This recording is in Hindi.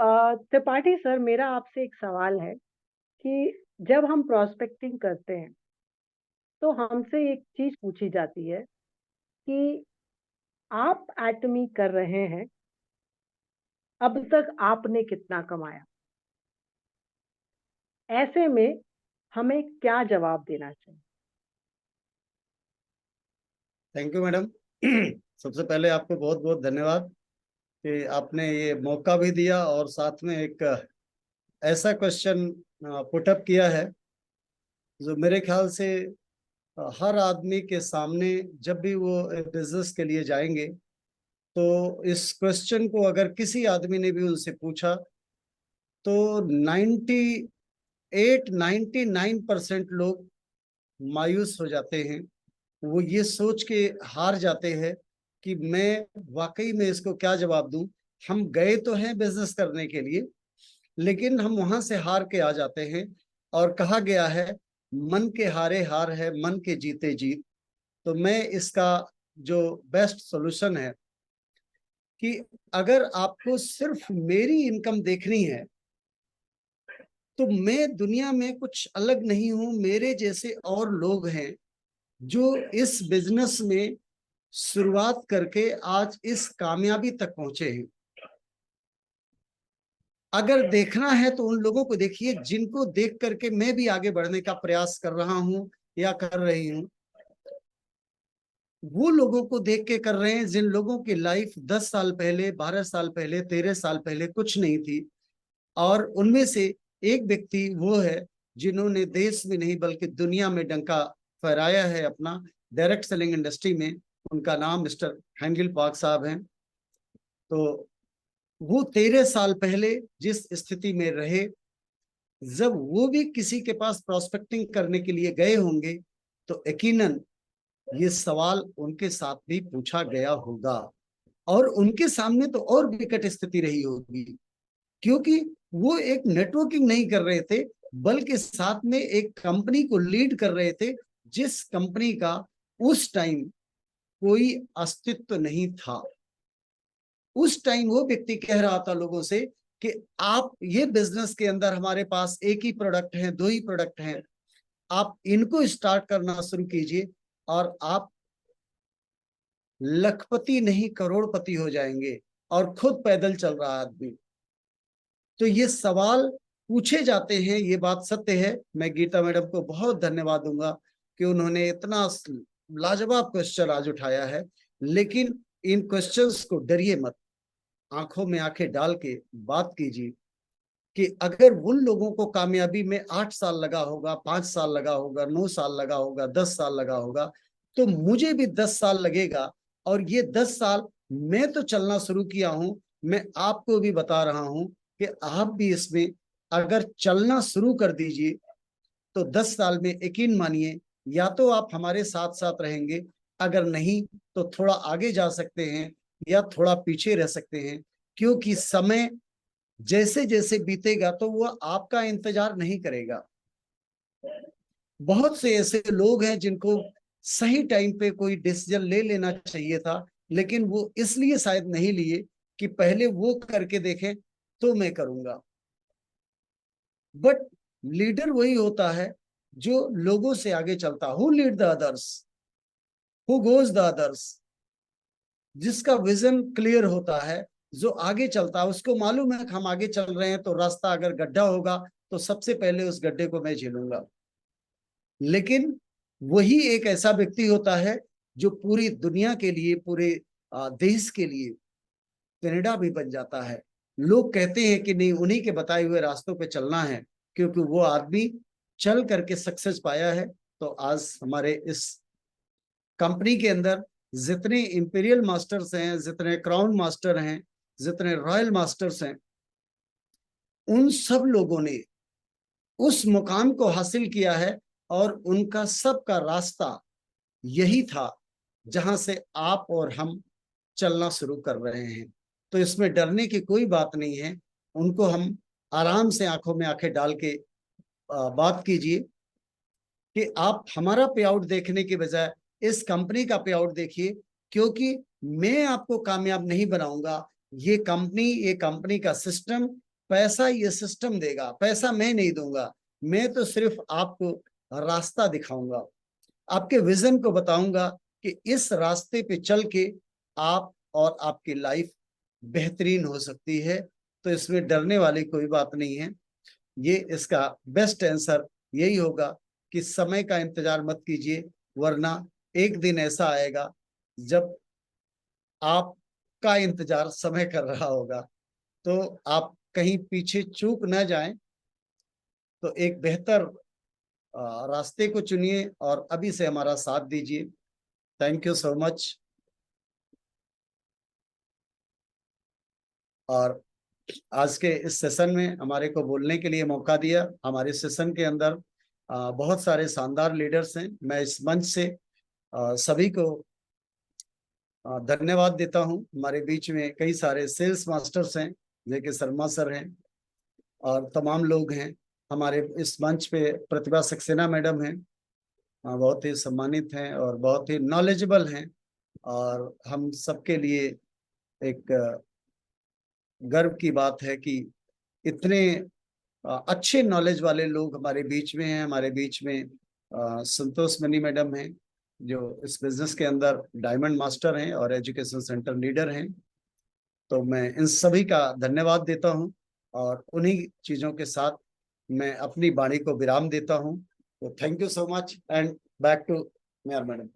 त्रिपाठी सर, मेरा आपसे एक सवाल है कि जब हम प्रोस्पेक्टिंग करते हैं, तो हमसे एक चीज़ पूछी जाती है कि आप एटमी कर रहे हैं, अब तक आपने कितना कमाया? ऐसे में हमें क्या जवाब देना चाहिए? Thank you madam. सबसे पहले आपको बहुत बहुत धन्यवाद कि आपने ये मौका भी दिया और साथ में एक ऐसा क्वेश्चन पुटअप किया है जो मेरे ख्याल से हर आदमी के सामने जब भी वो बिजनेस के लिए जाएंगे तो इस क्वेश्चन को अगर किसी आदमी ने भी उनसे पूछा तो 98-99% लोग मायूस हो जाते हैं। वो ये सोच के हार जाते हैं कि मैं वाकई में इसको क्या जवाब दूं। हम गए तो हैं बिजनेस करने के लिए, लेकिन हम वहां से हार के आ जाते हैं। और कहा गया है मन के हारे हार है, मन के जीते जीत। तो मैं इसका जो बेस्ट सॉल्यूशन है कि अगर आपको सिर्फ मेरी इनकम देखनी है तो मैं दुनिया में कुछ अलग नहीं हूं। मेरे जैसे और लोग हैं जो इस बिजनेस में शुरुआत करके आज इस कामयाबी तक पहुंचे हैं। अगर देखना है तो उन लोगों को देखिए जिनको देख करके मैं भी आगे बढ़ने का प्रयास कर रहा हूं या कर रही हूं। वो लोगों को देख के कर रहे हैं जिन लोगों की लाइफ 10 साल पहले, 12 साल पहले, 13 साल पहले कुछ नहीं थी। और उनमें से एक व्यक्ति वो है जिन्होंने देश में नहीं बल्कि दुनिया में डंका फहराया है अपना डायरेक्ट सेलिंग इंडस्ट्री में। उनका नाम मिस्टर हैंगिल पार्क साहब हैं। तो वो 13 साल पहले जिस स्थिति में रहे, जब वो भी किसी के पास प्रोस्पेक्टिंग करने के लिए गए होंगे तो यकीनन ये सवाल उनके साथ भी पूछा गया होगा और उनके सामने तो और विकट स्थिति रही होगी, क्योंकि वो एक नेटवर्किंग नहीं कर रहे थे बल्कि साथ में एक कंपनी को लीड कर रहे थे जिस कंपनी का उस टाइम कोई अस्तित्व नहीं था। उस टाइम वो व्यक्ति कह रहा था लोगों से कि आप ये बिजनेस के अंदर हमारे पास एक ही प्रोडक्ट है, दो ही प्रोडक्ट हैं, आप इनको स्टार्ट करना शुरू कीजिए और आप लखपति नहीं करोड़पति हो जाएंगे। और खुद पैदल चल रहा आदमी। तो ये सवाल पूछे जाते हैं, ये बात सत्य है। मैं गीता मैडम को बहुत धन्यवाद दूंगा कि उन्होंने इतना लाजवाब क्वेश्चन आज उठाया है। लेकिन इन क्वेश्चंस को डरिए मत, आंखों में आंखें डाल के बात कीजिए कि अगर उन लोगों को कामयाबी में 8 साल लगा होगा, 5 साल लगा होगा, 9 साल लगा होगा, 10 साल लगा होगा, तो मुझे भी 10 साल लगेगा। और ये 10 साल मैं तो चलना शुरू किया हूं, मैं आपको भी बता रहा हूं कि आप भी इसमें अगर चलना शुरू कर दीजिए तो 10 साल में यकीन मानिए या तो आप हमारे साथ साथ रहेंगे, अगर नहीं तो थोड़ा आगे जा सकते हैं या थोड़ा पीछे रह सकते हैं। क्योंकि समय जैसे जैसे बीतेगा तो वह आपका इंतजार नहीं करेगा। बहुत से ऐसे लोग हैं जिनको सही टाइम पे कोई डिसीजन ले लेना चाहिए था, लेकिन वो इसलिए शायद नहीं लिए कि पहले वो करके देखें तो मैं करूंगा। बट लीडर वही होता है जो लोगों से आगे चलता। Who lead the others, who goes the others. जिसका विजन क्लियर होता है, जो आगे चलता है, उसको मालूम है कि हम आगे चल रहे हैं तो रास्ता अगर गड्ढा होगा तो सबसे पहले उस गड्ढे को मैं झेलूंगा। लेकिन वही एक ऐसा व्यक्ति होता है जो पूरी दुनिया के लिए, पूरे देश के लिए कनाडा भी बन जाता है। लोग कहते हैं कि नहीं, उन्हीं के बताए हुए रास्तों पे चलना है, क्योंकि वो आदमी चल करके सक्सेस पाया है। तो आज हमारे इस कंपनी के अंदर जितने इंपीरियल मास्टर्स हैं, जितने क्राउन मास्टर हैं, जितने रॉयल मास्टर्स हैं, उन सब लोगों ने उस मुकाम को हासिल किया है। और उनका सबका रास्ता यही था जहां से आप और हम चलना शुरू कर रहे हैं। तो इसमें डरने की कोई बात नहीं है। उनको हम आराम से आंखों में आंखें डाल के बात कीजिए कि आप हमारा पे आउट देखने के बजाय इस कंपनी का पे आउट देखिए, क्योंकि मैं आपको कामयाब नहीं बनाऊंगा। ये कंपनी का सिस्टम, पैसा ये सिस्टम देगा, पैसा मैं नहीं दूंगा, मैं तो सिर्फ आपको रास्ता दिखाऊंगा, आपके विजन को बताऊंगा कि इस रास्ते पे चल के आप और आपकी लाइफ बेहतरीन हो सकती है। तो इसमें डरने वाली कोई बात नहीं है। ये इसका बेस्ट आंसर यही होगा कि समय का इंतजार मत कीजिए, वरना एक दिन ऐसा आएगा जब आपका इंतजार समय कर रहा होगा। तो आप कहीं पीछे चूक न जाएं, तो एक बेहतर रास्ते को चुनिए और अभी से हमारा साथ दीजिए। Thank you so much. और आज के इस सेशन में हमारे को बोलने के लिए मौका दिया। हमारे सेशन के अंदर बहुत सारे शानदार लीडर्स हैं। मैं इस मंच से सभी को धन्यवाद देता हूं। हमारे बीच में कई सारे सेल्स मास्टर्स हैं, जेके शर्मा सर हैं और तमाम लोग हैं। हमारे इस मंच पे प्रतिभा सक्सेना मैडम हैं, बहुत ही सम्मानित हैं और बहुत ही नॉलेजेबल हैं। और हम सबके लिए एक गर्व की बात है कि इतने अच्छे नॉलेज वाले लोग हमारे बीच में हैं। हमारे बीच में संतोष मनी मैडम हैं, जो इस बिजनेस के अंदर डायमंड मास्टर हैं और एजुकेशन सेंटर लीडर हैं। तो मैं इन सभी का धन्यवाद देता हूं और उन्हीं चीजों के साथ मैं अपनी वाणी को विराम देता हूं। तो thank you so much and back to mayor madam.